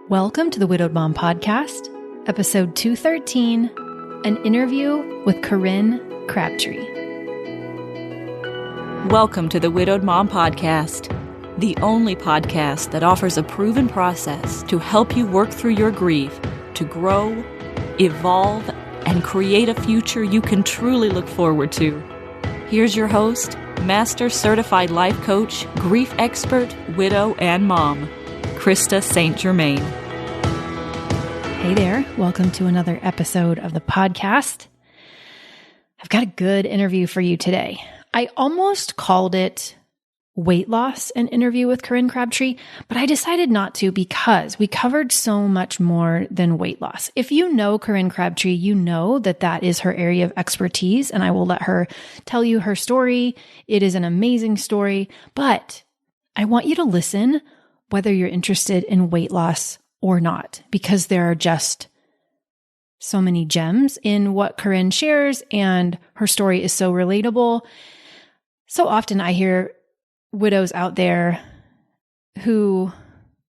Welcome to the Widowed Mom Podcast, episode 213, an interview with Corinne Crabtree. Welcome to the Widowed Mom Podcast, the only podcast that offers a proven process to help you work through your grief, to grow, evolve, and create a future you can truly look forward to. Here's your host, Master Certified Life Coach, Grief Expert, Widow, and Mom, Krista St-Germain. Hey there, welcome to another episode of the podcast. I've got a good interview for you today. I almost called it Weight Loss, an interview with Corinne Crabtree, but I decided not to because we covered so much more than weight loss. If you know Corinne Crabtree, you know that that is her area of expertise, and I will let her tell you her story. It is an amazing story, but I want you to listen whether you're interested in weight loss or not, because there are just so many gems in what Corinne shares, and her story is so relatable. So often I hear widows out there who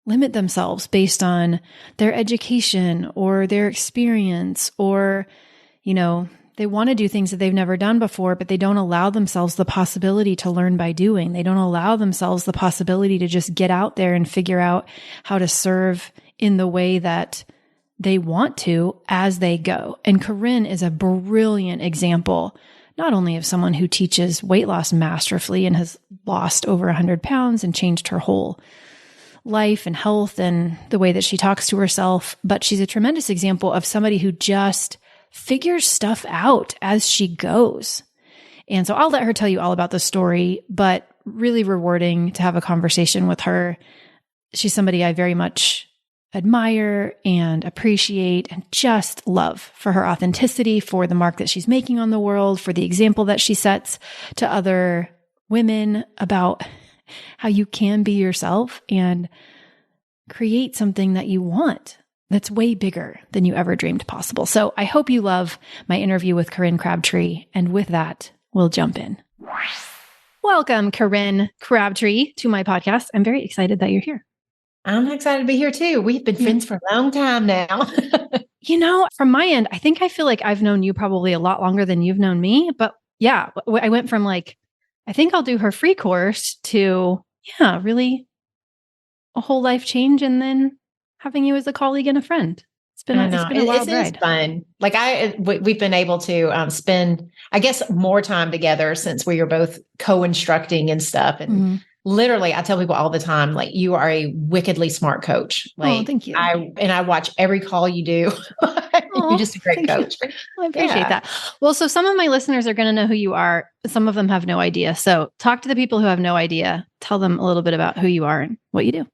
limit themselves based on their education or their experience, or, they want to do things that they've never done before, but they don't allow themselves the possibility to learn by doing. They don't allow themselves the possibility to just get out there and figure out how to serve in the way that they want to as they go. And Corinne is a brilliant example, not only of someone who teaches weight loss masterfully and has lost over 100 pounds and changed her whole life and health and the way that she talks to herself, but she's a tremendous example of somebody who just figures stuff out as she goes. And so I'll let her tell you all about the story, but really rewarding to have a conversation with her. She's somebody I very much admire and appreciate and just love for her authenticity, for the mark that she's making on the world, for the example that she sets to other women about how you can be yourself and create something that you want that's way bigger than you ever dreamed possible. So I hope you love my interview with Corinne Crabtree. And with that, we'll jump in. Welcome, Corinne Crabtree, to my podcast. I'm very excited that you're here. I'm excited to be here too. We've been friends for a long time now. From my end, I feel like I've known you probably a lot longer than you've known me. But yeah, I went from I think I'll do her free course to, really a whole life change, and then having you as a colleague and a friend. It's been a wild ride. It's fun. We've been able to spend, I guess, more time together since we are both co-instructing and stuff. And literally, I tell people all the time, you are a wickedly smart coach. Thank you. I watch every call you do. You're just a great coach. I appreciate that. Well, so some of my listeners are going to know who you are. Some of them have no idea. So talk to the people who have no idea. Tell them a little bit about who you are and what you do.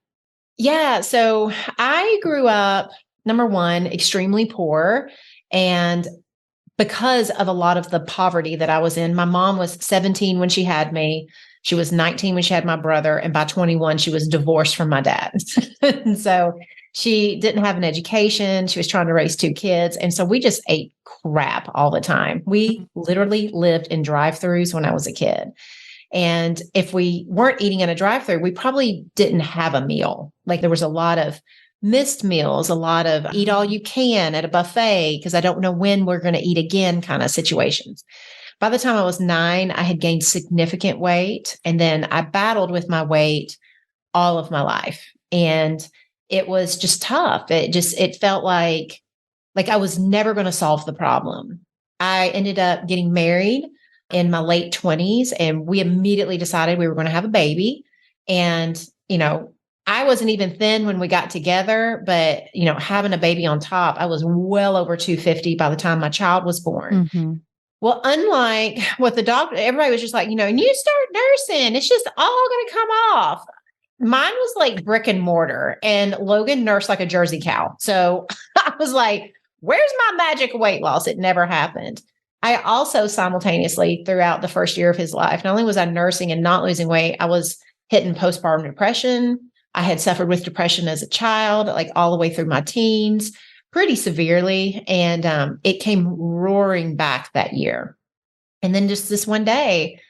Yeah. So I grew up, number one, extremely poor. And because of a lot of the poverty that I was in, my mom was 17 when she had me. She was 19 when she had my brother. And by 21, she was divorced from my dad. And so she didn't have an education. She was trying to raise two kids. And so we just ate crap all the time. We literally lived in drive-thrus when I was a kid. And if we weren't eating in a drive-thru, we probably didn't have a meal. There was a lot of missed meals, a lot of eat all you can at a buffet because I don't know when we're going to eat again kind of situations. By the time I was 9, I had gained significant weight. And then I battled with my weight all of my life. And it was just tough. It felt like I was never going to solve the problem. I ended up getting married in my late 20s, and we immediately decided we were going to have a baby. And, I wasn't even thin when we got together, but, having a baby on top, I was well over 250 by the time my child was born. Mm-hmm. Well, unlike what the doctor, everybody was just and you start nursing, it's just all going to come off. Mine was brick and mortar, and Logan nursed like a Jersey cow. So I was where's my magic weight loss? It never happened. I also simultaneously, throughout the first year of his life, not only was I nursing and not losing weight, I was hitting postpartum depression. I had suffered with depression as a child, all the way through my teens, pretty severely. And it came roaring back that year. And then just this one day,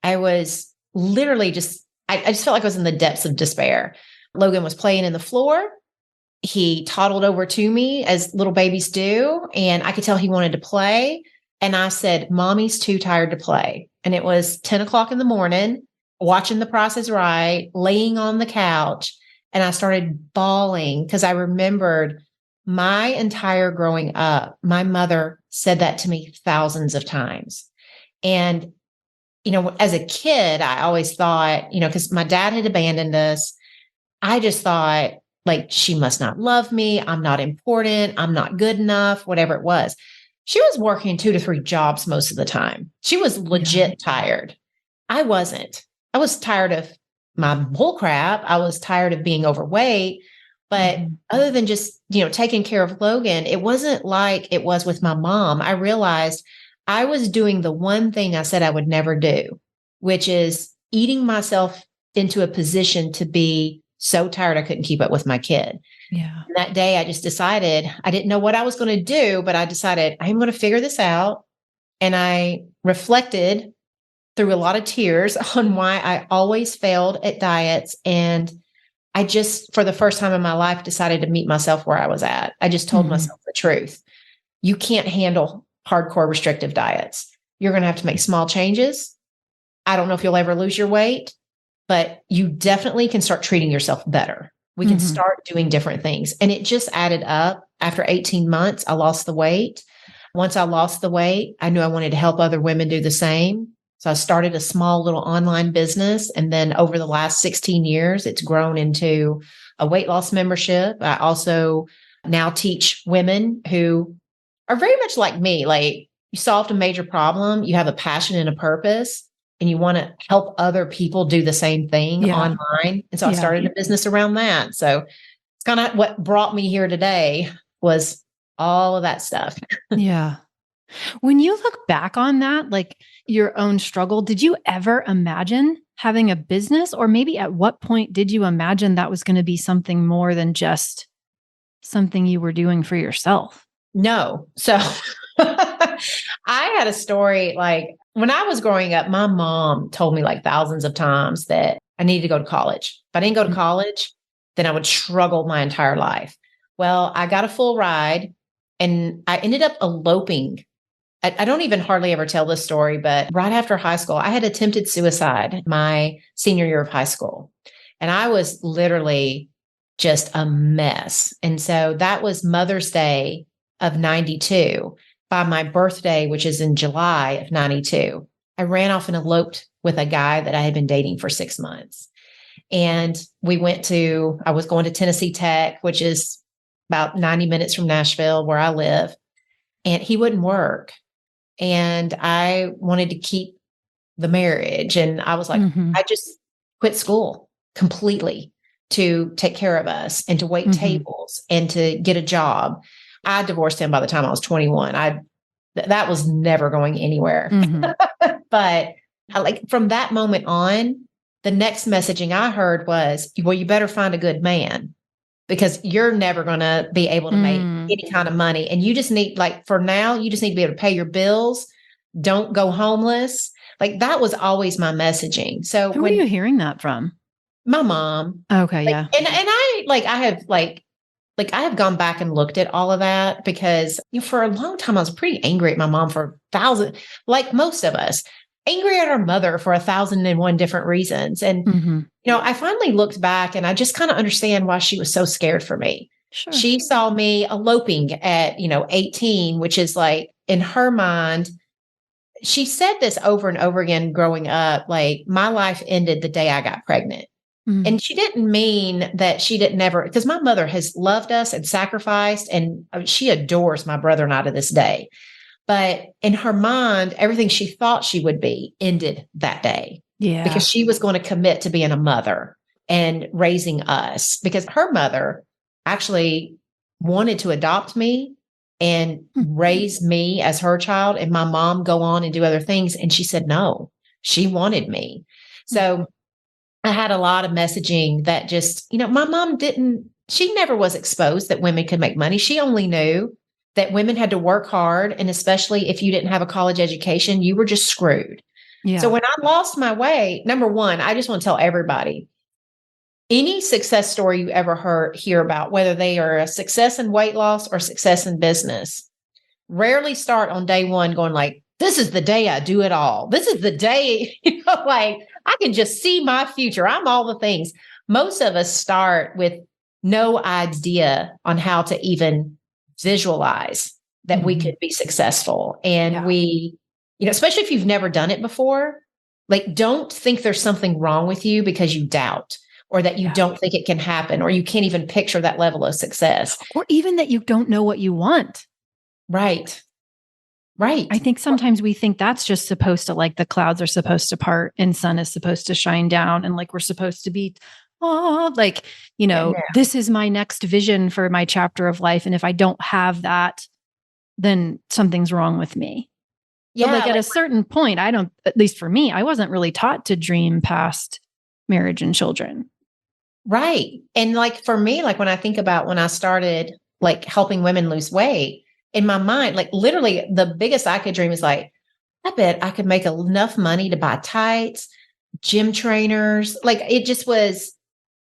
I was literally I just felt like I was in the depths of despair. Logan was playing in the floor. he toddled over to me as little babies do. And I could tell he wanted to play. And I said, Mommy's too tired to play. And it was 10 o'clock in the morning, watching The Price is Right, laying on the couch. And I started bawling because I remembered my entire growing up, my mother said that to me thousands of times. And, as a kid, I always thought, because my dad had abandoned us, I just thought, like, she must not love me. I'm not important. I'm not good enough, whatever it was. She was working 2 to 3 jobs most of the time. She was legit tired. I wasn't. I was tired of my bull crap. I was tired of being overweight. But other than just, taking care of Logan, it wasn't like it was with my mom. I realized I was doing the one thing I said I would never do, which is eating myself into a position to be so tired I couldn't keep up with my kid. Yeah. And that day I just decided, I didn't know what I was going to do, but I decided I'm going to figure this out. And I reflected through a lot of tears on why I always failed at diets. And I just, for the first time in my life, decided to meet myself where I was at. I just told myself the truth. You can't handle hardcore restrictive diets. You're going to have to make small changes. I don't know if you'll ever lose your weight, but you definitely can start treating yourself better. We can start doing different things. And it just added up. After 18 months, I lost the weight. Once I lost the weight, I knew I wanted to help other women do the same. So I started a small little online business. And then over the last 16 years, it's grown into a weight loss membership. I also now teach women who are very much like me. Like, you solved a major problem, you have a passion and a purpose, and you want to help other people do the same thing online. And so I started a business around that. So it's kind of what brought me here today was all of that stuff. Yeah. When you look back on that, like your own struggle, did you ever imagine having a business? Or maybe at what point did you imagine that was going to be something more than just something you were doing for yourself? No. So I had a story, like when I was growing up, my mom told me like thousands of times that I needed to go to college. If I didn't go to college, then I would struggle my entire life. Well, I got a full ride and I ended up eloping. I don't even hardly ever tell this story, but right after high school, I had attempted suicide my senior year of high school. And I was literally just a mess. And so that was Mother's Day of 92. By my birthday, which is in July of 92, I ran off and eloped with a guy that I had been dating for 6 months. And I was going to Tennessee Tech, which is about 90 minutes from Nashville, where I live. And he wouldn't work. And I wanted to keep the marriage. And I was like, I just quit school completely to take care of us and to wait tables and to get a job. I divorced him by the time I was 21. That was never going anywhere. But from that moment on, the next messaging I heard was, well, you better find a good man, because you're never going to be able to make any kind of money. And you just need, for now, you just need to be able to pay your bills. Don't go homeless. Like, that was always my messaging. So who are you hearing that from? My mom. Okay. Yeah. And I have gone back and looked at all of that, because for a long time, I was pretty angry at my mom for like most of us, angry at our mother for 1,001 different reasons. And, I finally looked back and I just kind of understand why she was so scared for me. Sure. She saw me eloping at, 18, which is like, in her mind, she said this over and over again growing up, like, my life ended the day I got pregnant. And she didn't mean that she didn't never, because my mother has loved us and sacrificed, and she adores my brother and I to this day. But in her mind, everything she thought she would be ended that day. Yeah. Because she was going to commit to being a mother and raising us, because her mother actually wanted to adopt me and raise me as her child, and my mom go on and do other things. And she said, no, she wanted me. So I had a lot of messaging that just, my mom she never was exposed that women could make money. She only knew that women had to work hard. And especially if you didn't have a college education, you were just screwed. Yeah. So when I lost my weight, number one, I just want to tell everybody, any success story you ever hear about, whether they are a success in weight loss or success in business, rarely start on day one going like, this is the day I do it all. This is the day, like I can just see my future. I'm all the things. Most of us start with no idea on how to even visualize that we could be successful. And we, especially if you've never done it before, like don't think there's something wrong with you because you doubt, or that you don't think it can happen, or you can't even picture that level of success. Or even that you don't know what you want. Right. Right. I think sometimes we think that's just supposed to, like, the clouds are supposed to part and sun is supposed to shine down. And like, we're supposed to be, this is my next vision for my chapter of life. And if I don't have that, then something's wrong with me. Yeah. But like at a certain point, at least for me, I wasn't really taught to dream past marriage and children. Right. And like for me, like when I think about when I started like helping women lose weight, in my mind, like literally the biggest I could dream is like, I bet I could make enough money to buy tights, gym trainers. Like it just was,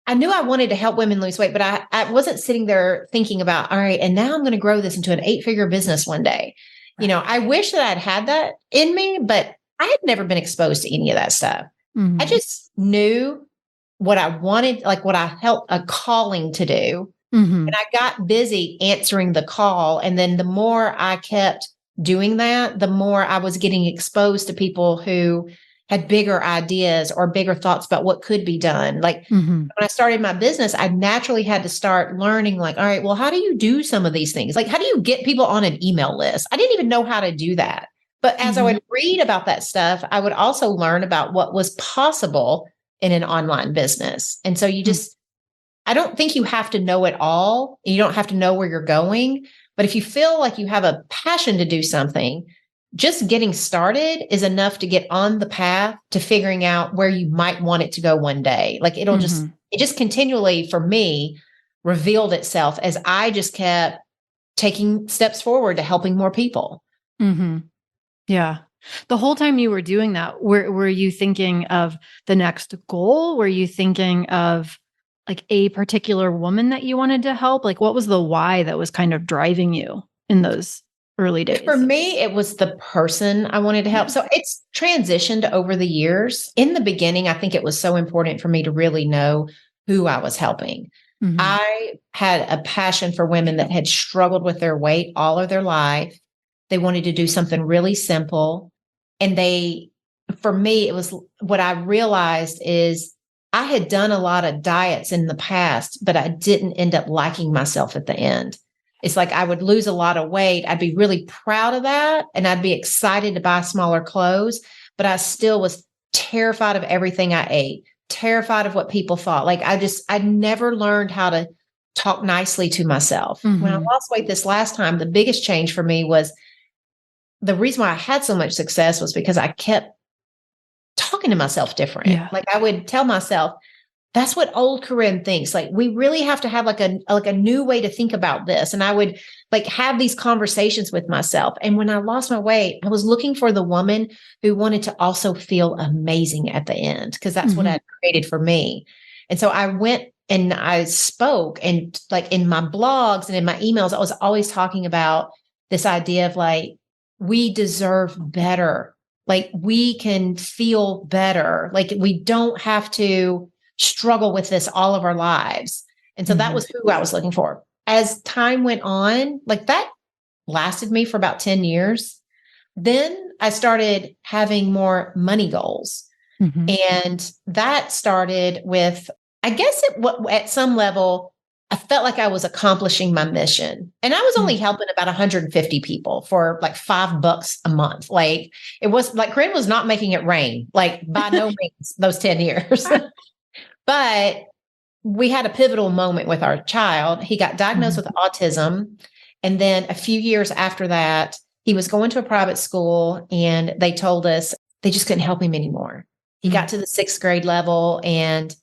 I knew I wanted to help women lose weight, but I wasn't sitting there thinking about, all right, and now I'm going to grow this into an 8-figure business one day. Right. I wish that I'd had that in me, but I had never been exposed to any of that stuff. I just knew what I wanted, like what I felt a calling to do. And I got busy answering the call. And then the more I kept doing that, the more I was getting exposed to people who had bigger ideas or bigger thoughts about what could be done. Like when I started my business, I naturally had to start learning like, all right, well, how do you do some of these things? Like, how do you get people on an email list? I didn't even know how to do that. But as I would read about that stuff, I would also learn about what was possible in an online business. And so you just, I don't think you have to know it all. You don't have to know where you're going. But if you feel like you have a passion to do something, just getting started is enough to get on the path to figuring out where you might want it to go one day. Like it just continually for me revealed itself as I just kept taking steps forward to helping more people. Yeah. The whole time you were doing that, were you thinking of the next goal? Were you thinking of like a particular woman that you wanted to help? Like what was the why that was kind of driving you in those early days? For me, it was the person I wanted to help. So it's transitioned over the years. In the beginning, I think it was so important for me to really know who I was helping. I had a passion for women that had struggled with their weight all of their life. They wanted to do something really simple. And for me, it was what I realized is I had done a lot of diets in the past, but I didn't end up liking myself at the end. It's like I would lose a lot of weight. I'd be really proud of that. And I'd be excited to buy smaller clothes, but I still was terrified of everything I ate, terrified of what people thought. Like I never learned how to talk nicely to myself. When I lost weight this last time, the biggest change for me was the reason why I had so much success was because I kept talking to myself different. Yeah. Like I would tell myself, that's what old Corinne thinks. Like we really have to have like a new way to think about this. And I would like have these conversations with myself. And when I lost my weight, I was looking for the woman who wanted to also feel amazing at the end, because that's what I created for me. And so I went and I spoke, and like in my blogs and in my emails, I was always talking about this idea of like, we deserve better. Like we can feel better. Like we don't have to struggle with this all of our lives. And so that was who I was looking for. As time went on, like that lasted me for about 10 years. Then I started having more money goals. And that started with, I guess at some level, I felt like I was accomplishing my mission. And I was only helping about 150 people for like $5 a month. Like it was like Corinne was not making it rain, like by no means those 10 years. But we had a pivotal moment with our child. He got diagnosed with autism. And then a few years after that, he was going to a private school, and they told us they just couldn't help him anymore. He got to the 6th grade level and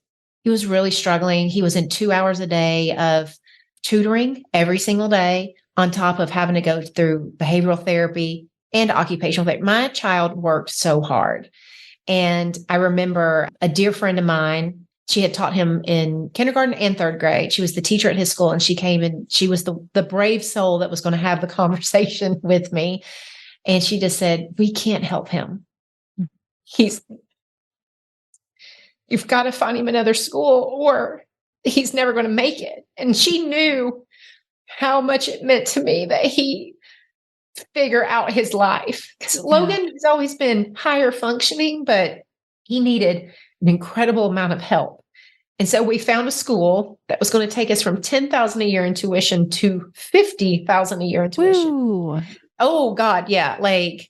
he was really struggling. He was in 2 hours a day of tutoring every single day, on top of having to go through behavioral therapy and occupational therapy. My child worked so hard. And I remember a dear friend of mine she had taught him in kindergarten and third grade. She was the teacher at his school, and she came and she was the brave soul that was going to have the conversation with me. And she just said, we can't help him. You've got to find him another school or he's never going to make it. And she knew how much it meant to me that he figure out his life. Because Logan has always been higher functioning, but he needed an incredible amount of help. And so we found a school that was going to take us from $10,000 a year in tuition to $50,000 a year in tuition. Ooh. Oh God. Yeah. Like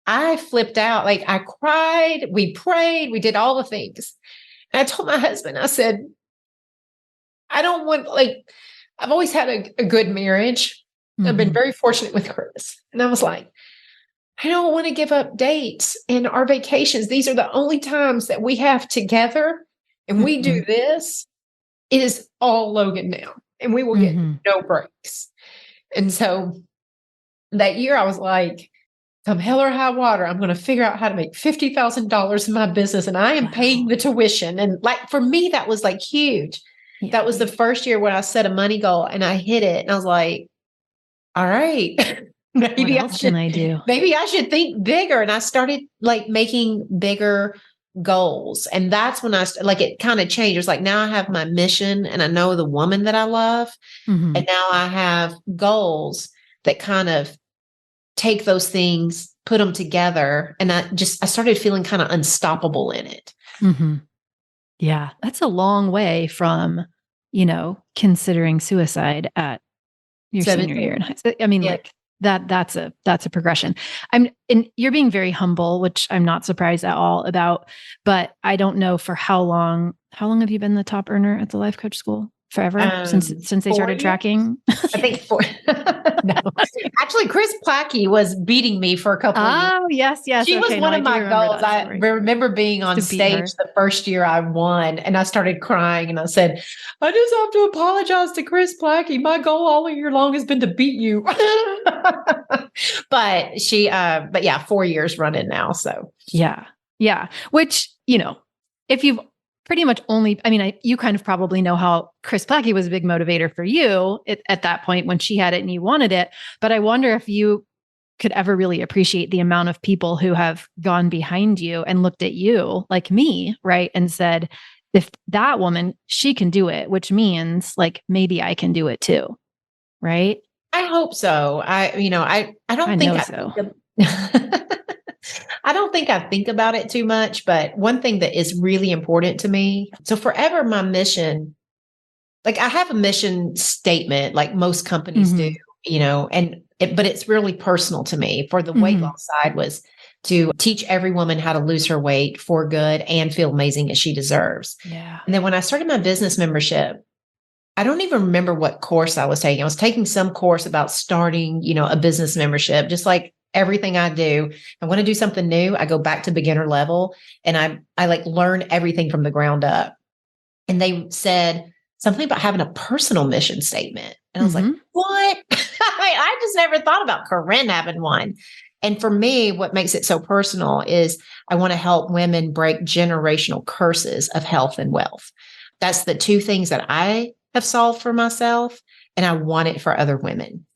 I flipped out. Like I cried, we prayed, we did all the things. And I told my husband, I said, I don't want, like, I've always had a good marriage. Mm-hmm. I've been very fortunate with Chris. And I was like, I don't want to give up dates and our vacations. These are the only times that we have together. And we do this. It is all Logan now. And we will get no breaks. And so that year I was like, come hell or high water, I'm going to figure out how to make $50,000 in my business. And I am paying the tuition. And like, for me, that was like huge. Yeah. That was the first year when I set a money goal and I hit it. And I was like, all right, maybe what else can I do? Maybe I should think bigger. And I started like making bigger goals. And that's when it kind of changed. It was like, now I have my mission and I know the woman that I love. Mm-hmm. And now I have goals that kind of take those things, put them together. And I started feeling kind of unstoppable in it. Mm-hmm. Yeah. That's a long way from, considering suicide at your 17. Senior year in high school. I mean, like that's a progression. And you're being very humble, which I'm not surprised at all about, but I don't know for how long have you been the top earner at the life coach school? Forever? Since they started tracking? I think 4. No. Actually, Chris Plackey was beating me for a couple of years. Oh, yes. She was one of my goals. I remember being on stage the first year I won, and I started crying, and I said, I just have to apologize to Chris Plackey. My goal all year long has been to beat you. But 4 years running now, so. Yeah. Which, if you've pretty much you kind of probably know how Chris Plackey was a big motivator for you at that point when she had it and you wanted it. But I wonder if you could ever really appreciate the amount of people who have gone behind you and looked at you like me, right? And said, if that woman, she can do it, which means like, maybe I can do it too. Right. I hope so. I don't think so. I don't think I think about it too much, but one thing that is really important to me. So forever, my mission, like I have a mission statement, like most companies do, but it's really personal to me. For the weight loss side was to teach every woman how to lose her weight for good and feel amazing as she deserves. Yeah. And then when I started my business membership, I don't even remember what course I was taking. I was taking some course about starting, a business membership, just like everything I do. I want to do something new. I go back to beginner level and I like learn everything from the ground up. And they said something about having a personal mission statement. And I was like, what? I just never thought about Corinne having one. And for me, what makes it so personal is I want to help women break generational curses of health and wealth. That's the two things that I have solved for myself. And I want it for other women.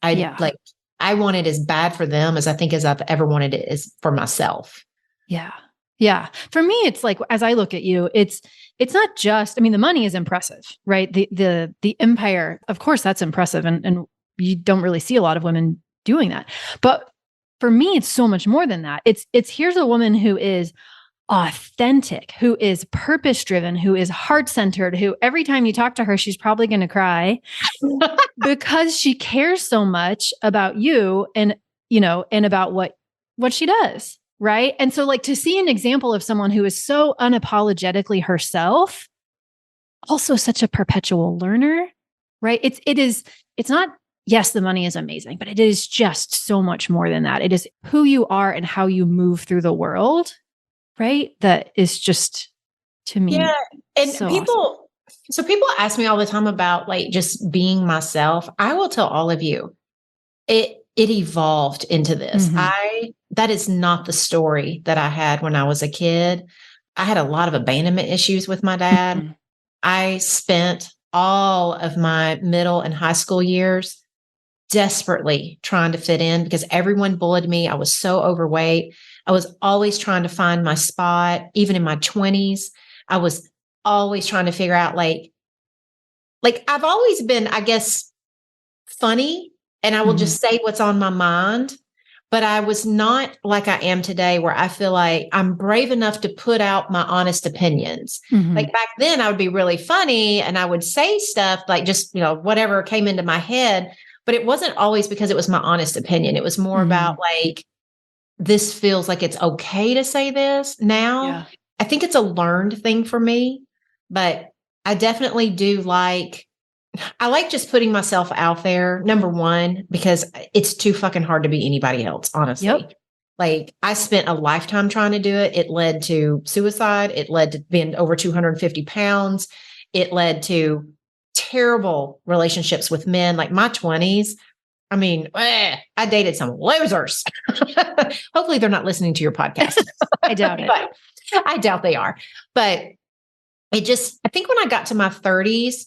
I want it as bad for them as I think as I've ever wanted it as for myself. Yeah. Yeah. For me, it's like, as I look at you, it's not just, the money is impressive, right? The empire, of course, that's impressive. And you don't really see a lot of women doing that. But for me, it's so much more than that. It's here's a woman who is authentic, who is purpose-driven, who is heart-centered, who every time you talk to her, she's probably going to cry because she cares so much about you and about what she does. Right. And so like to see an example of someone who is so unapologetically herself, also such a perpetual learner, right? It's not, yes, the money is amazing, but it is just so much more than that. It is who you are and how you move through the world. Right. That is just, to me. Yeah. And so people ask me all the time about like just being myself. I will tell all of you, it evolved into this. That is not the story that I had when I was a kid. I had a lot of abandonment issues with my dad. I spent all of my middle and high school years desperately trying to fit in because everyone bullied me. I was so overweight. I was always trying to find my spot. Even in my 20s, I was always trying to figure out like I've always been, I guess, funny, and I will just say what's on my mind. But I was not like I am today, where I feel like I'm brave enough to put out my honest opinions. Like back then, I would be really funny and I would say stuff like just, whatever came into my head. But it wasn't always because it was my honest opinion. It was more about like, this feels like it's okay to say this now. Yeah. I think it's a learned thing for me, but I definitely do I like just putting myself out there, number one, because it's too fucking hard to be anybody else, honestly. Yep. Like I spent a lifetime trying to do it. It led to suicide. It led to being over 250 pounds. It led to terrible relationships with men. Like my 20s, I mean, I dated some losers. Hopefully they're not listening to your podcast. I doubt it. But I doubt they are. But I think when I got to my 30s,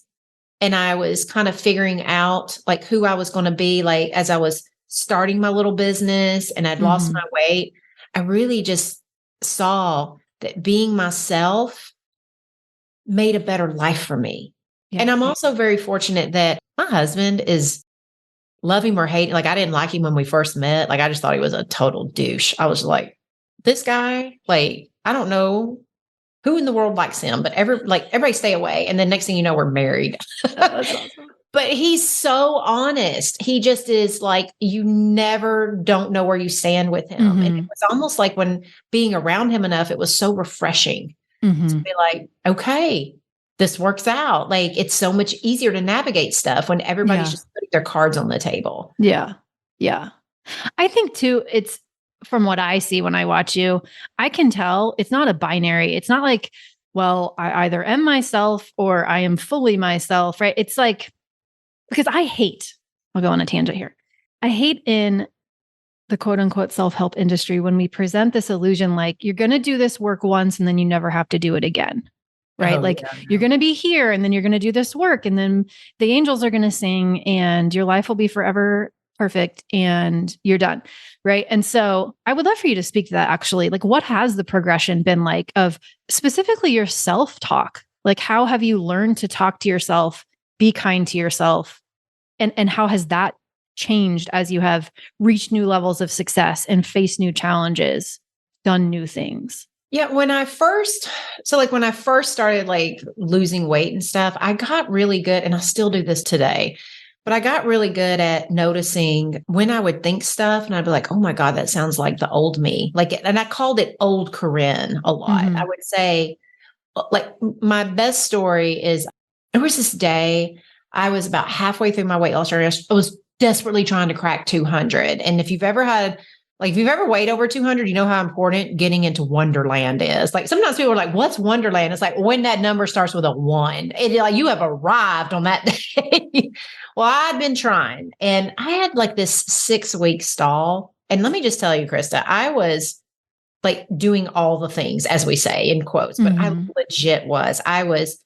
and I was kind of figuring out like who I was going to be, like as I was starting my little business and I'd lost my weight, I really just saw that being myself made a better life for me. Yeah. And I'm also very fortunate that my husband is, love him or hate him. Like I didn't like him when we first met. Like I just thought he was a total douche. I was like, this guy, like, I don't know who in the world likes him, but everybody stay away. And then next thing you know, we're married. That's awesome. But he's so honest. He just is like, you never don't know where you stand with him. And it was almost like when being around him enough, it was so refreshing to be like, okay, this works out. Like it's so much easier to navigate stuff when everybody's just putting their cards on the table. Yeah. Yeah. I think too, it's, from what I see when I watch you, I can tell it's not a binary. It's not like, well, I either am myself or I am fully myself, right? It's like, because I'll go on a tangent here. I hate in the quote unquote self-help industry when we present this illusion, like you're going to do this work once and then you never have to do it again. Right. You're going to be here and then you're going to do this work and then the angels are going to sing and your life will be forever perfect and you're done. Right. And so I would love for you to speak to that actually. Like what has the progression been like of specifically your self-talk? Like how have you learned to talk to yourself, be kind to yourself? And how has that changed as you have reached new levels of success and faced new challenges, done new things? Yeah. When I first started like losing weight and stuff, I got really good, and I still do this today, but I got really good at noticing when I would think stuff and I'd be like, oh my God, that sounds like the old me. And I called it old Corinne a lot. I would say like my best story is there was this day I was about halfway through my weight loss journey. I was desperately trying to crack 200. And if you've ever weighed over 200, you know how important getting into Wonderland is. Like sometimes people are like, what's Wonderland? It's like when that number starts with a 1, it's like you have arrived on that day. Well, I'd been trying and I had like this 6-week stall. And let me just tell you, Krista, I was like doing all the things, as we say in quotes, but I legit was. I was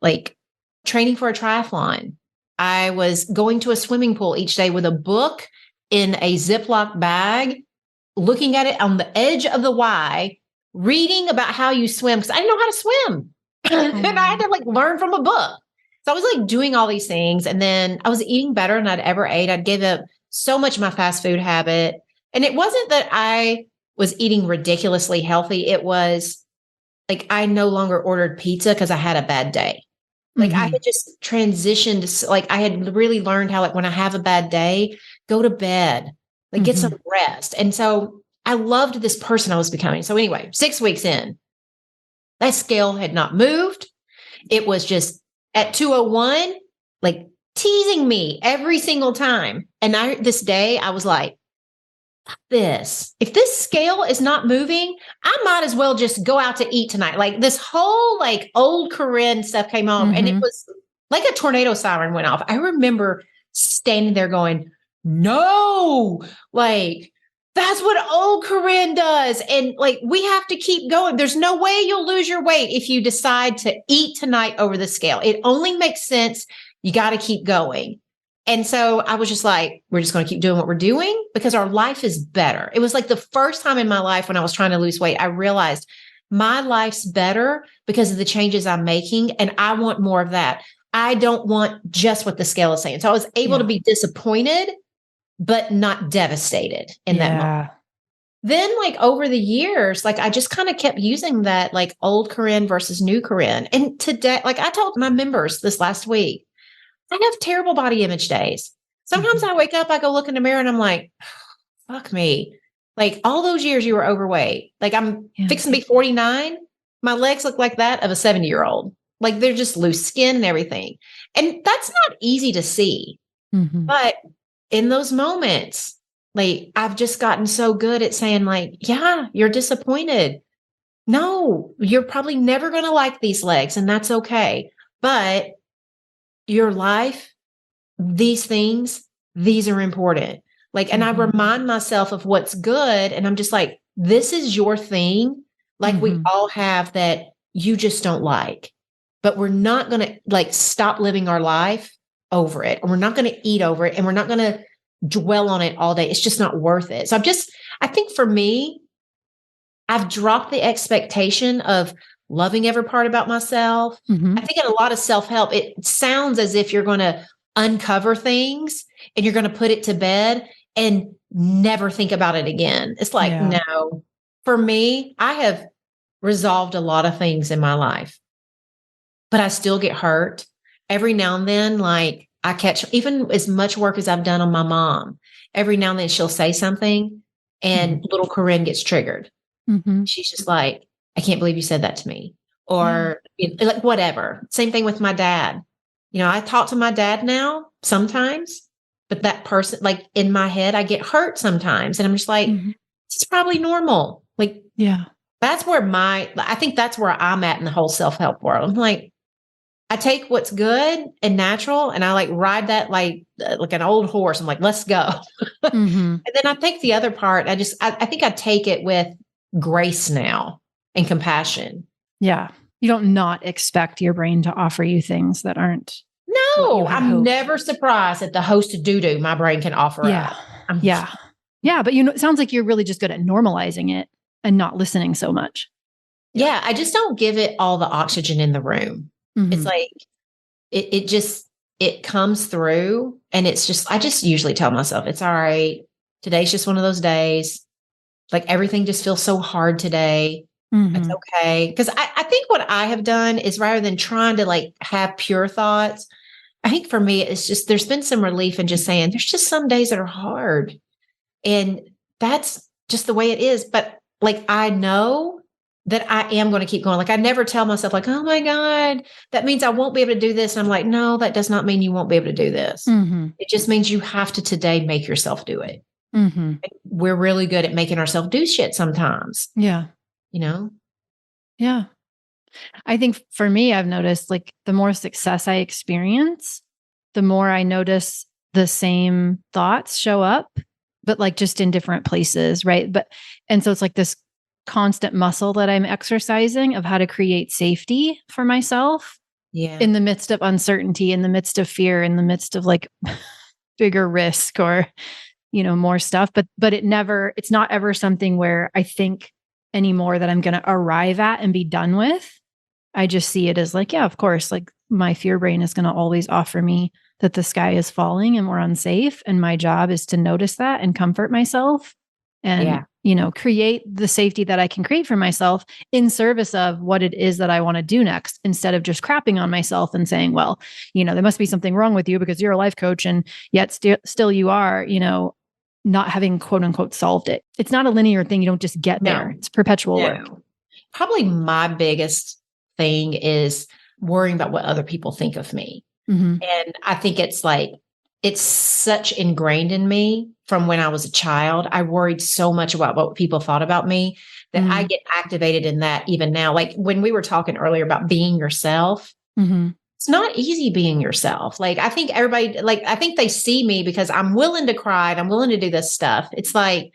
like training for a triathlon. I was going to a swimming pool each day with a book in a Ziploc bag, looking at it on the edge of the Y, reading about how you swim because I didn't know how to swim. And I had to like learn from a book. So I was like doing all these things. And then I was eating better than I'd ever ate. I'd give up so much of my fast food habit. And it wasn't that I was eating ridiculously healthy. It was like I no longer ordered pizza because I had a bad day. Like I had just transitioned, like I had really learned how, like when I have a bad day, go to bed, like get some rest. And so I loved this person I was becoming. So anyway, 6 weeks in, that scale had not moved. It was just at 201, like teasing me every single time. And this day I was like, this, if this scale is not moving, I might as well just go out to eat tonight. Like this whole like old Corinne stuff came on and it was like a tornado siren went off. I remember standing there going, no, like That's what old Corinne does. And like, we have to keep going. There's no way you'll lose your weight if you decide to eat tonight over the scale. It only makes sense. You got to keep going. And so I was just like, we're just going to keep doing what we're doing because our life is better. It was like the first time in my life when I was trying to lose weight, I realized my life's better because of the changes I'm making. And I want more of that. I don't want just what the scale is saying. So I was able to be disappointed, but not devastated in that moment. Then like over the years, like I just kind of kept using that like old Corinne versus new Corinne. And today, like I told my members this last week, I have terrible body image days. Sometimes I wake up, I go look in the mirror and I'm like, fuck me. Like all those years you were overweight. Like I'm fixing to be 49. My legs look like that of a 70-year-old. Like they're just loose skin and everything. And that's not easy to see. But in those moments, like I've just gotten so good at saying like, yeah, you're disappointed. No, you're probably never going to like these legs and that's okay. But your life, these things, these are important. Like, and I remind myself of what's good. And I'm just like, this is your thing. Like we all have that you just don't like, but we're not going to like stop living our life over it. And we're not going to eat over it. And we're not going to dwell on it all day. It's just not worth it. So I think for me, I've dropped the expectation of loving every part about myself. I think in a lot of self-help, it sounds as if you're going to uncover things and you're going to put it to bed and never think about it again. It's like, no, for me, I have resolved a lot of things in my life, but I still get hurt every now and then. Like I catch even as much work as I've done on my mom, every now and then she'll say something and little Corinne gets triggered. She's just like, I can't believe you said that to me. Or like whatever. Same thing with my dad. You know, I talk to my dad now sometimes, but that person, like in my head, I get hurt sometimes. And I'm just like, this is probably normal. Like, that's where I think that's where I'm at in the whole self-help world. I'm like, I take what's good and natural and I like ride that like an old horse. I'm like, let's go. And then I take the other part. I think I take it with grace now and compassion. Yeah. You don't not expect your brain to offer you things that aren't. No, I'm never surprised at the host of doo-doo my brain can offer out. Yeah. But it sounds like you're really just good at normalizing it and not listening so much. Yeah. I just don't give it all the oxygen in the room. It's like, it comes through and I just usually tell myself, it's all right. Today's just one of those days. Like everything just feels so hard today. It's okay. Because I think what I have done is rather than trying to like have pure thoughts, I think for me, it's just, there's been some relief in just saying, there's just some days that are hard. And that's just the way it is. But like, I know that I am going to keep going. Like I never tell myself like, oh my God, that means I won't be able to do this. And I'm like, no, that does not mean you won't be able to do this. It just means you have to today make yourself do it. We're really good at making ourselves do shit sometimes. Yeah. You know? Yeah. I think for me, I've noticed like the more success I experience, the more I notice the same thoughts show up, but like just in different places. Right. And so it's like this constant muscle that I'm exercising of how to create safety for myself in the midst of uncertainty, in the midst of fear, in the midst of like bigger risk or, more stuff. But it's not ever something where I think anymore that I'm going to arrive at and be done with. I just see it as like, yeah, of course, like my fear brain is going to always offer me that the sky is falling and we're unsafe. And my job is to notice that and comfort myself and, create the safety that I can create for myself in service of what it is that I want to do next, instead of just crapping on myself and saying, well, there must be something wrong with you because you're a life coach and yet still you are, not having quote unquote solved it. It's not a linear thing. You don't just get there. It's perpetual work. Probably my biggest thing is worrying about what other people think of me. And I think it's such ingrained in me from when I was a child. I worried so much about what people thought about me that I get activated in that even now. Like when we were talking earlier about being yourself, it's not easy being yourself. Like I think everybody, I think they see me because I'm willing to cry and I'm willing to do this stuff. It's like,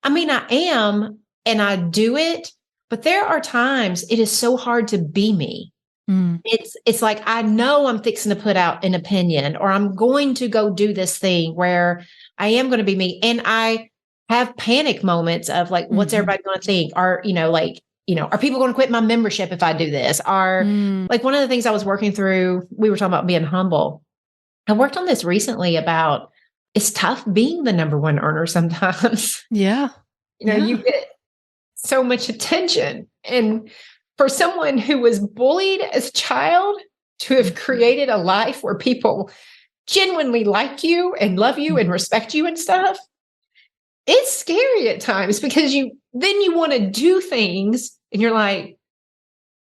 I mean, I am, and I do it, but there are times it is so hard to be me. Mm. It's like, I know I'm fixing to put out an opinion, or I'm going to go do this thing where I am going to be me. And I have panic moments of like, what's everybody going to think? Are people going to quit my membership if I do this? Like one of the things I was working through, we were talking about being humble. I worked on this recently about it's tough being the number one earner sometimes. Yeah. You get so much attention. And for someone who was bullied as a child to have created a life where people genuinely like you and love you and respect you and stuff, it's scary at times because you want to do things and you're like,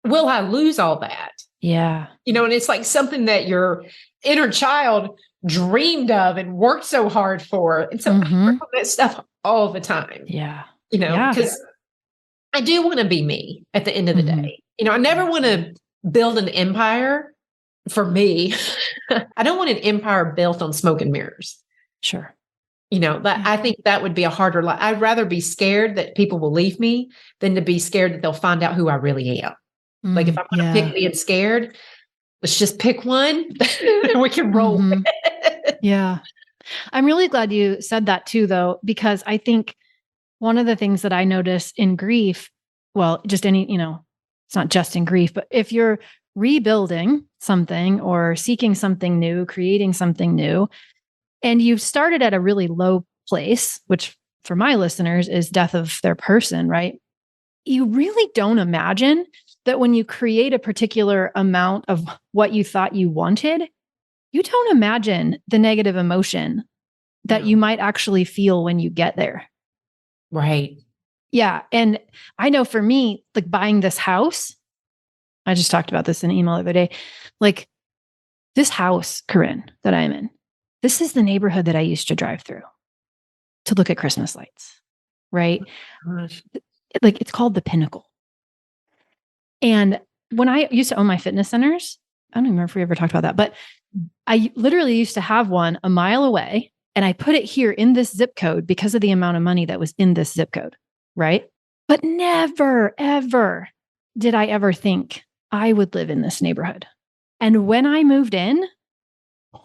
will I lose all that? Yeah. And it's like something that your inner child dreamed of and worked so hard for. And so I work on that stuff all the time. Yeah. Because I do want to be me at the end of the day. I never want to build an empire for me. I don't want an empire built on smoke and mirrors. Sure. I think that would be a harder life. I'd rather be scared that people will leave me than to be scared that they'll find out who I really am. Like if I'm going to pick being scared, let's just pick one and we can roll with it. Yeah. I'm really glad you said that too, though, because I think one of the things that I notice in grief, well, just it's not just in grief, but if you're rebuilding something or seeking something new, creating something new, and you've started at a really low place, which for my listeners is death of their person, right? You really don't imagine that when you create a particular amount of what you thought you wanted, you don't imagine the negative emotion that you might actually feel when you get there. Right. Yeah. And I know for me, like buying this house, I just talked about this in an email the other day, like this house, Corinne, that I'm in, this is the neighborhood that I used to drive through to look at Christmas lights, right? Like it's called the Pinnacle. And when I used to own my fitness centers, I don't even remember if we ever talked about that, but I literally used to have one a mile away and I put it here in this zip code because of the amount of money that was in this zip code, right? But never, ever did I ever think I would live in this neighborhood. And when I moved in,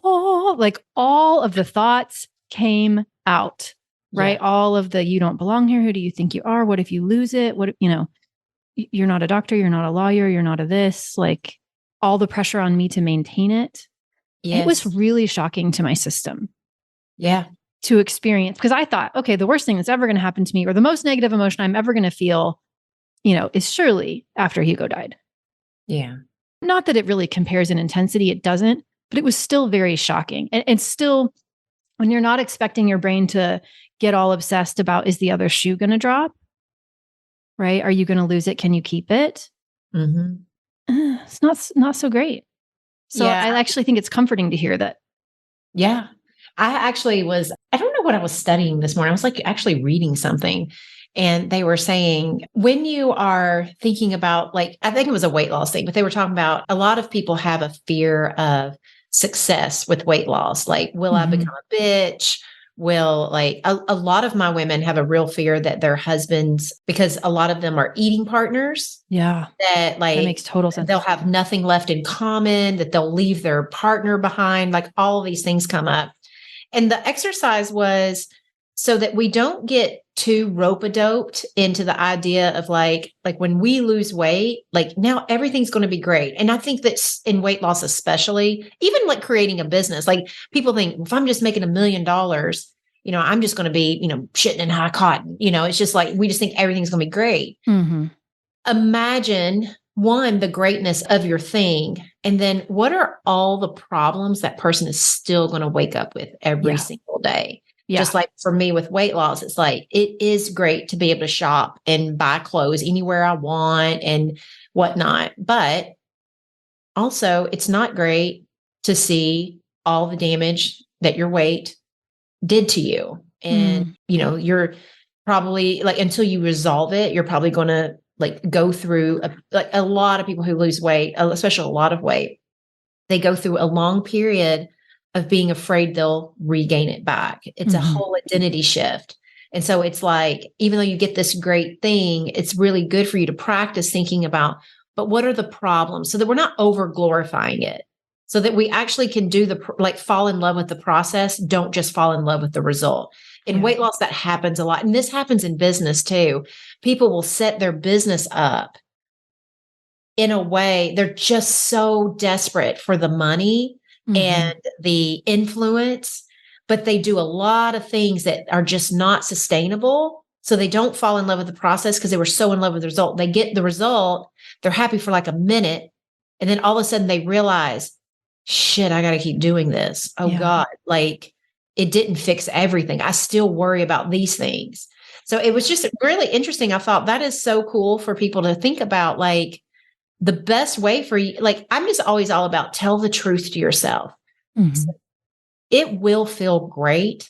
like all of the thoughts came out, right? Yeah. All of the, you don't belong here. Who do you think you are? What if you lose it? What, you're not a doctor. You're not a lawyer. You're not a this, like all the pressure on me to maintain it. Yes. It was really shocking to my system. Yeah. To experience, because I thought, okay, the worst thing that's ever going to happen to me or the most negative emotion I'm ever going to feel, is surely after Hugo died. Yeah. Not that it really compares in intensity. It doesn't, but it was still very shocking. And still, when you're not expecting your brain to get all obsessed about, is the other shoe going to drop? Right? Are you going to lose it? Can you keep it? Mm-hmm. It's not so great. So yeah. I actually think it's comforting to hear that. Yeah. I don't know what I was studying this morning. I was like actually reading something and they were saying when you are thinking about I think it was a weight loss thing, but they were talking about a lot of people have a fear of success with weight loss. Like, will I become a bitch? Will a lot of my women have a real fear that their husbands, because a lot of them are eating partners. Yeah. That makes total sense. They'll have nothing left in common, that they'll leave their partner behind. Like all of these things come up. And the exercise was so that we don't get too rope-a-doped into the idea of like when we lose weight, now everything's going to be great. And I think that in weight loss, especially, even creating a business, people think, if I'm just making $1 million, I'm just going to be, shitting in high cotton. It's just we just think everything's going to be great. Mm-hmm. Imagine one, the greatness of your thing. And then what are all the problems that person is still going to wake up with every single day? Yeah. Just like for me with weight loss, it's it is great to be able to shop and buy clothes anywhere I want and whatnot. But also it's not great to see all the damage that your weight did to you. And, you're probably until you resolve it, you're probably going to go through a lot of people who lose weight, especially a lot of weight. They go through a long period of being afraid they'll regain it back. It's a whole identity shift. And so it's like, even though you get this great thing, it's really good for you to practice thinking about, but what are the problems, so that we're not over glorifying it, so that we actually can do fall in love with the process. Don't just fall in love with the result. In weight loss, that happens a lot. And this happens in business too. People will set their business up in a way, they're just so desperate for the money and the influence, but they do a lot of things that are just not sustainable. So they don't fall in love with the process because they were so in love with the result. They get the result, they're happy for like a minute, and then all of a sudden they realize, shit, I got to keep doing this. Oh God, like it didn't fix everything. I still worry about these things. So it was just really interesting. I thought that is so cool for people to think about, like, the best way for you. Like, I'm just always all about tell the truth to yourself. So it will feel great,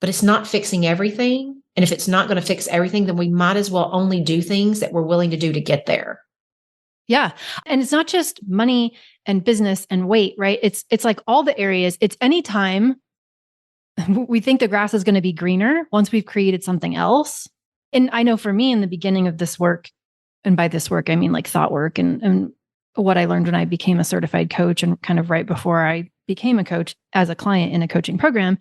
but it's not fixing everything. And if it's not going to fix everything, then we might as well only do things that we're willing to do to get there. Yeah. And it's not just money and business and weight, right? It's like all the areas. It's anytime we think the grass is going to be greener once we've created something else. And I know for me in the beginning of this work, and by this work, I mean like thought work and what I learned when I became a certified coach and kind of right before I became a coach as a client in a coaching program,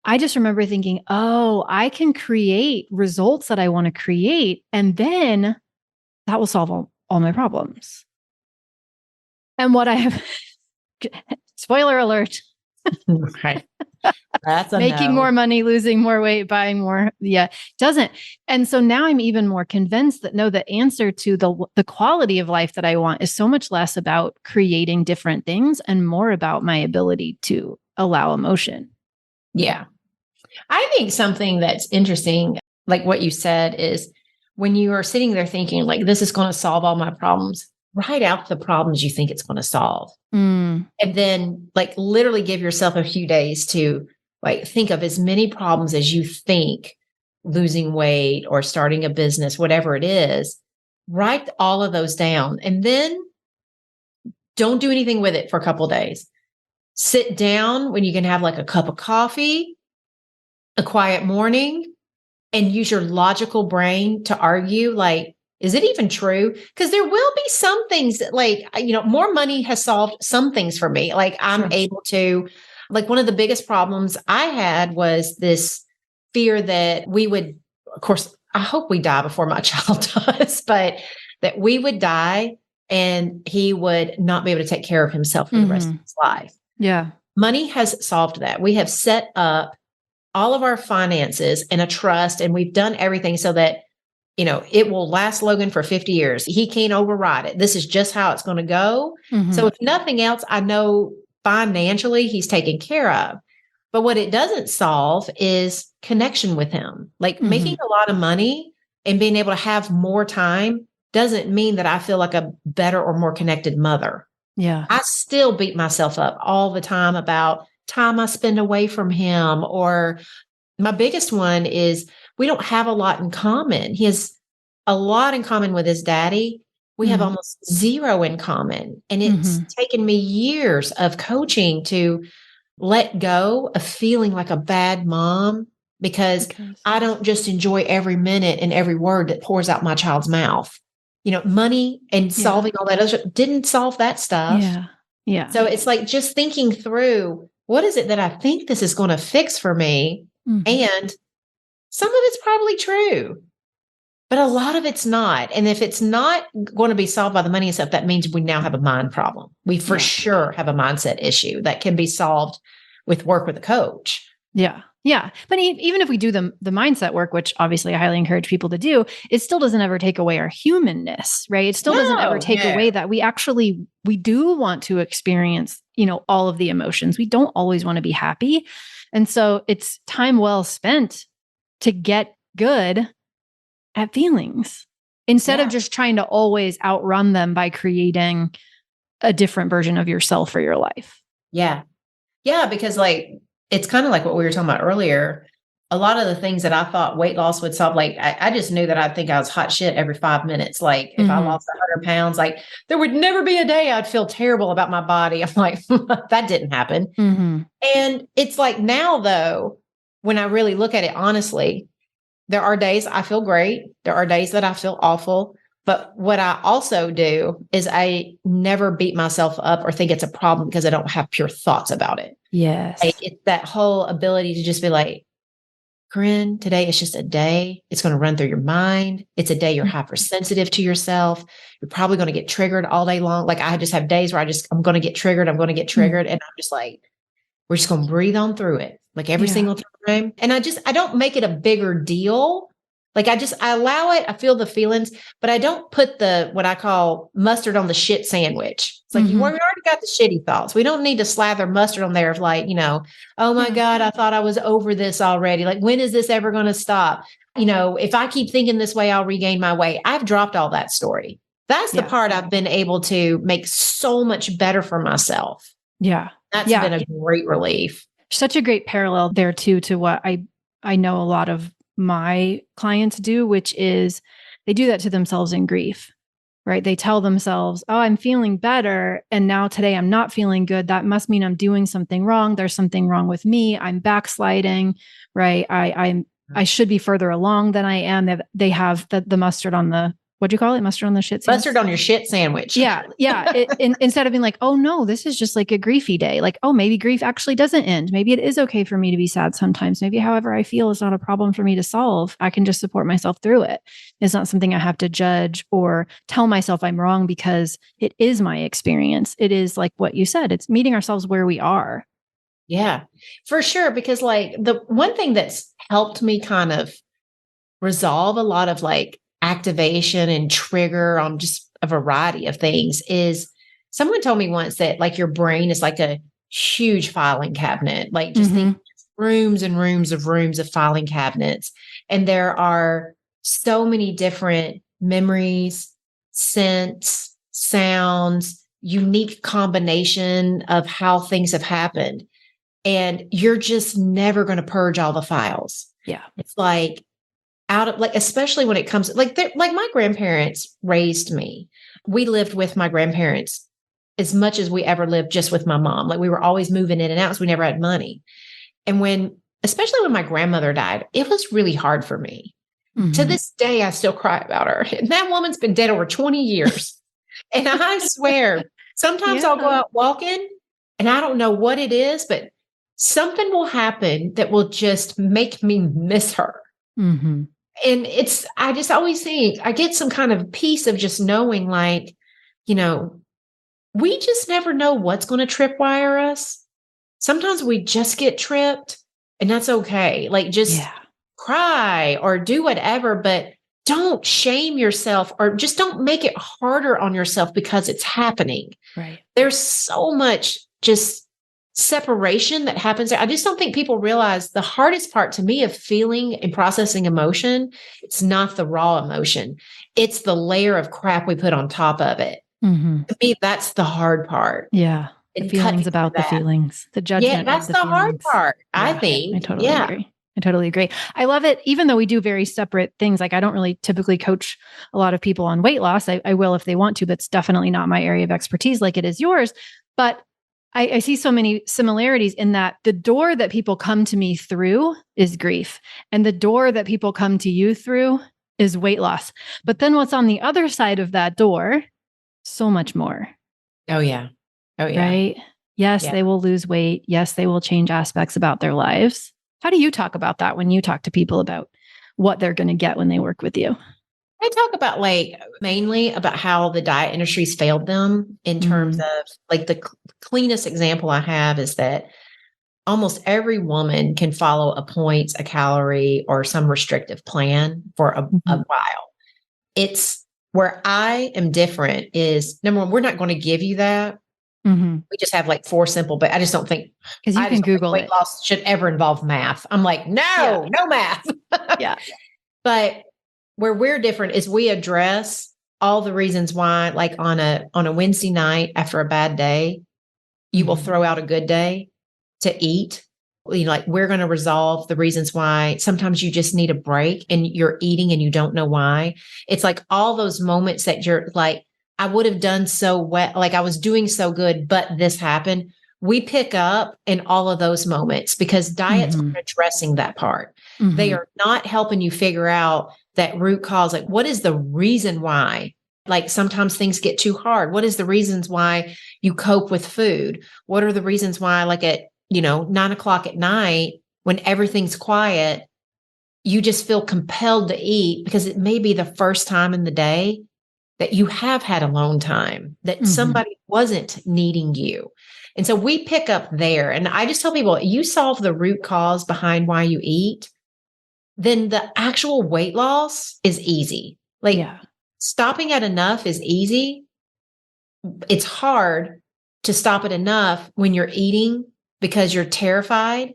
I just remember thinking, oh, I can create results that I want to create. And then that will solve all my problems. And what I have, spoiler alert. Right. That's making more money, losing more weight, buying more. Yeah, doesn't. And so now I'm even more convinced that no, the answer to the quality of life that I want is so much less about creating different things and more about my ability to allow emotion. Yeah. I think something that's interesting, like what you said, is when you are sitting there thinking like, this is going to solve all my problems, write out the problems you think it's going to solve. And then like literally give yourself a few days to like think of as many problems as you think, losing weight or starting a business, whatever it is, write all of those down and then don't do anything with it for a couple of days. Sit down when you can have like a cup of coffee, a quiet morning, and use your logical brain to argue, like, is it even true? Because there will be some things that, like, more money has solved some things for me. Like I'm able to, like, one of the biggest problems I had was this fear that we would, of course, I hope we die before my child does, but that we would die and he would not be able to take care of himself for the rest of his life. Yeah. Money has solved that. We have set up all of our finances in a trust, and we've done everything so that it will last Logan for 50 years. He can't override it. This is just how it's going to go. So if nothing else, I know financially he's taken care of. But what it doesn't solve is connection with him. Like making a lot of money and being able to have more time doesn't mean that I feel like a better or more connected mother. Yeah. I still beat myself up all the time about time I spend away from him. Or my biggest one is we don't have a lot in common. He has a lot in common with his daddy. We have almost zero in common. And it's taken me years of coaching to let go of feeling like a bad mom because I don't just enjoy every minute and every word that pours out my child's mouth. Money and solving all that other didn't solve that stuff. Yeah. Yeah. So it's like just thinking through, what is it that I think this is going to fix for me? And some of it's probably true, but a lot of it's not. And if it's not going to be solved by the money and stuff, that means we now have a mind problem. We for sure have a mindset issue that can be solved with work with a coach. Yeah. Yeah. But even if we do the mindset work, which obviously I highly encourage people to do, it still doesn't ever take away our humanness, right? It still doesn't ever take away that we do want to experience, all of the emotions. We don't always want to be happy. And so it's time well spent to get good at feelings instead of just trying to always outrun them by creating a different version of yourself for your life. Yeah. Yeah. Because it's kind of like what we were talking about earlier. A lot of the things that I thought weight loss would solve, like I just knew that I'd think I was hot shit every 5 minutes. Like if I lost 100 pounds, like there would never be a day I'd feel terrible about my body. I'm like, that didn't happen. And it's like now though, when I really look at it honestly, There are days I feel great. There are days that I feel awful. But what I also do is I never beat myself up or think it's a problem because I don't have pure thoughts about it. Yes. Like, it's that whole ability to just be like, Corinne, today is just a day. It's going to run through your mind. It's a day you're hypersensitive to yourself. You're probably going to get triggered all day long. Like, I just have days where I'm going to get triggered. I'm going to get triggered. And I'm just like, we're just going to breathe on through it. Like every single time. And I don't make it a bigger deal. Like I allow it. I feel the feelings, but I don't put what I call mustard on the shit sandwich. It's like, we already got the shitty thoughts. We don't need to slather mustard on there of like, oh my God, I thought I was over this already. Like, when is this ever going to stop? If I keep thinking this way, I'll regain my weight. I've dropped all that story. That's the part I've been able to make so much better for myself. Yeah. That's been a great relief. Such a great parallel there too, to what I know a lot of my clients do, which is they do that to themselves in grief, right? They tell themselves, oh, I'm feeling better. And now today I'm not feeling good. That must mean I'm doing something wrong. There's something wrong with me. I'm backsliding, right? I should be further along than I am. They have the mustard on the, what'd you call it? Mustard on the shit sandwich? Mustard on your shit sandwich. Yeah. Instead of being like, oh no, this is just like a griefy day. Like, oh, maybe grief actually doesn't end. Maybe it is okay for me to be sad sometimes. Maybe however I feel is not a problem for me to solve. I can just support myself through it. It's not something I have to judge or tell myself I'm wrong, because it is my experience. It is like what you said. It's meeting ourselves where we are. Yeah, for sure. Because like the one thing that's helped me kind of resolve a lot of like activation and trigger on just a variety of things is someone told me once that like your brain is like a huge filing cabinet, like just think rooms and rooms of filing cabinets. And there are so many different memories, scents, sounds, unique combination of how things have happened. And you're just never going to purge all the files. Yeah. It's like, out of like, especially when it comes like my grandparents raised me. We lived with my grandparents as much as we ever lived just with my mom. Like, we were always moving in and out, so we never had money. And especially when my grandmother died, it was really hard for me. To this day, I still cry about her. And that woman's been dead over 20 years. And I swear, sometimes I'll go out walking and I don't know what it is, but something will happen that will just make me miss her. And I just always think I get some kind of peace of just knowing like, we just never know what's going to tripwire us. Sometimes we just get tripped, and that's okay. Like, just cry or do whatever, but don't shame yourself or just don't make it harder on yourself because it's happening. Right. There's so much just separation that happens there. I just don't think people realize the hardest part to me of feeling and processing emotion, it's not the raw emotion. It's the layer of crap we put on top of it. To me, that's the hard part. Yeah. The feelings about the feelings, the judgment. Yeah, that's the hard part, I think. I totally agree. I totally agree. I love it. Even though we do very separate things, like I don't really typically coach a lot of people on weight loss. I will if they want to, but it's definitely not my area of expertise like it is yours. But I see so many similarities in that the door that people come to me through is grief, and the door that people come to you through is weight loss. But then what's on the other side of that door? So much more. Oh, yeah. Oh, yeah. Right? Yes, they will lose weight. Yes, they will change aspects about their lives. How do you talk about that when you talk to people about what they're going to get when they work with you? I talk about mainly about how the diet industry's failed them in terms of the cleanest example I have is that almost every woman can follow a points, a calorie, or some restrictive plan for a while. It's where I am different is, number one, we're not going to give you that. We just have 4 simple, but I just don't think, because you can Google weight loss should ever involve math. I'm like, no math. But where we're different is we address all the reasons why, like on a Wednesday night after a bad day, you will throw out a good day to eat. We're going to resolve the reasons why sometimes you just need a break and you're eating and you don't know why. It's like all those moments that you're like, I would have done so well, like I was doing so good, but this happened. we pick up in all of those moments because diets aren't addressing that part. They are not helping you figure out that root cause. Like, what is the reason why? Like, sometimes things get too hard. What is the reasons why you cope with food? What are the reasons why, like at, 9:00 at night, when everything's quiet, you just feel compelled to eat because it may be the first time in the day that you have had alone time, that somebody wasn't needing you. And so we pick up there. And I just tell people, you solve the root cause behind why you eat, then the actual weight loss is easy. Like stopping at enough is easy. It's hard to stop at enough when you're eating because you're terrified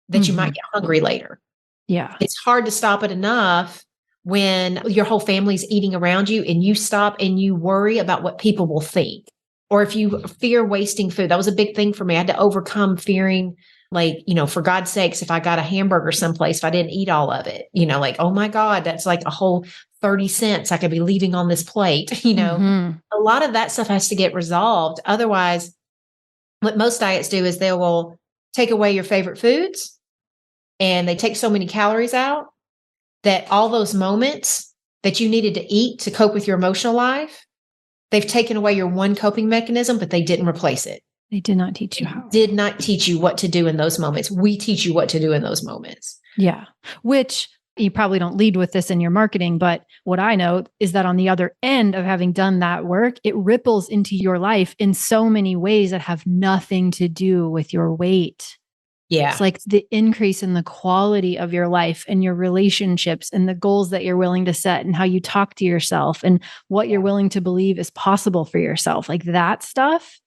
that you might get hungry later. Yeah. It's hard to stop at enough when your whole family's eating around you and you stop and you worry about what people will think. Or if you fear wasting food. That was a big thing for me. I had to overcome fearing, like, for God's sakes, if I got a hamburger someplace, if I didn't eat all of it, like, oh my God, that's like a whole 30 cents I could be leaving on this plate. A lot of that stuff has to get resolved. Otherwise, what most diets do is they will take away your favorite foods and they take so many calories out that all those moments that you needed to eat to cope with your emotional life, they've taken away your one coping mechanism, but they didn't replace it. They did not teach you how. Did not teach you what to do in those moments. We teach you what to do in those moments. Yeah. Which you probably don't lead with this in your marketing, but what I know is that on the other end of having done that work, it ripples into your life in so many ways that have nothing to do with your weight. Yeah. It's like the increase in the quality of your life and your relationships and the goals that you're willing to set and how you talk to yourself and what you're willing to believe is possible for yourself. Like that stuff,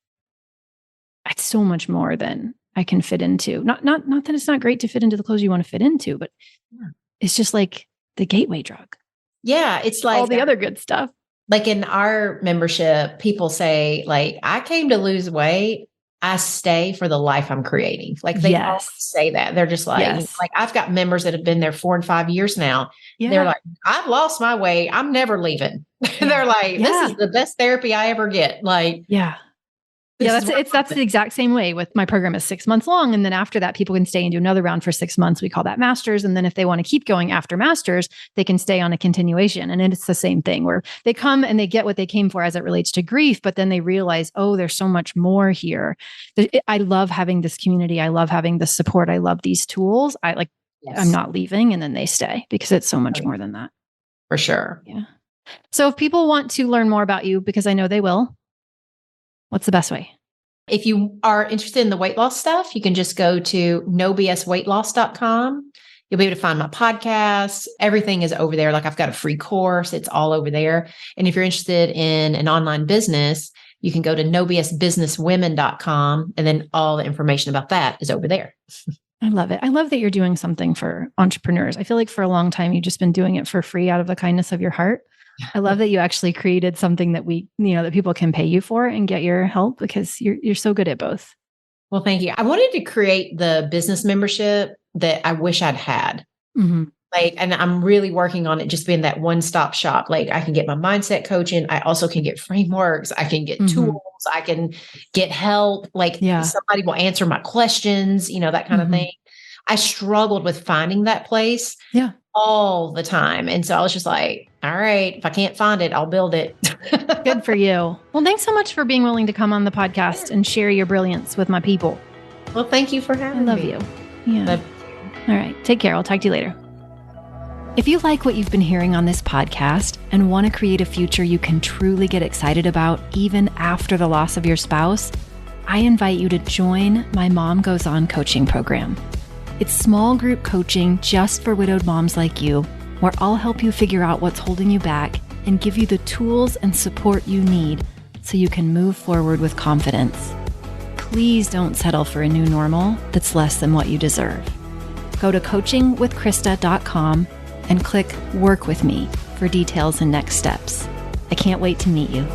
it's so much more than I can fit into. Not that it's not great to fit into the clothes you want to fit into, but it's just like the gateway drug. Yeah. It's like all the other good stuff. Like in our membership, people say, like, I came to lose weight. I stay for the life I'm creating. Like they always say that. They're just like, like I've got members that have been there 4 and 5 years now. Yeah. They're like, I've lost my weight. I'm never leaving. They're like, this is the best therapy I ever get. Like, that's the exact same way with my program is 6 months long. And then after that, people can stay and do another round for 6 months. We call that masters. And then if they want to keep going after masters, they can stay on a continuation. And it's the same thing where they come and they get what they came for as it relates to grief, but then they realize, oh, there's so much more here. I love having this community. I love having the support. I love these tools. I'm not leaving. And then they stay because it's so much more than that. For sure. Yeah. So if people want to learn more about you, because I know they will, what's the best way? If you are interested in the weight loss stuff, you can just go to nobsweightloss.com. You'll be able to find my podcasts. Everything is over there. Like I've got a free course. It's all over there. And if you're interested in an online business, you can go to nobsbusinesswomen.com. And then all the information about that is over there. I love it. I love that you're doing something for entrepreneurs. I feel like for a long time, you've just been doing it for free out of the kindness of your heart. I love that you actually created something that that people can pay you for and get your help because you're so good at both. Well, thank you. I wanted to create the business membership that I wish I'd had. And I'm really working on it, just being that one-stop shop. Like I can get my mindset coaching. I also can get frameworks. I can get tools. I can get help. Like somebody will answer my questions, that kind of thing. I struggled with finding that place all the time. And so I was just like, all right, if I can't find it, I'll build it. Good for you. Well, thanks so much for being willing to come on the podcast and share your brilliance with my people. Well, thank you for having me. I love you. Yeah. All right. Take care. I'll talk to you later. If you like what you've been hearing on this podcast and want to create a future you can truly get excited about even after the loss of your spouse, I invite you to join my Mom Goes On coaching program. It's small group coaching just for widowed moms like you, where I'll help you figure out what's holding you back and give you the tools and support you need so you can move forward with confidence. Please don't settle for a new normal that's less than what you deserve. Go to coachingwithkrista.com and click Work With Me for details and next steps. I can't wait to meet you.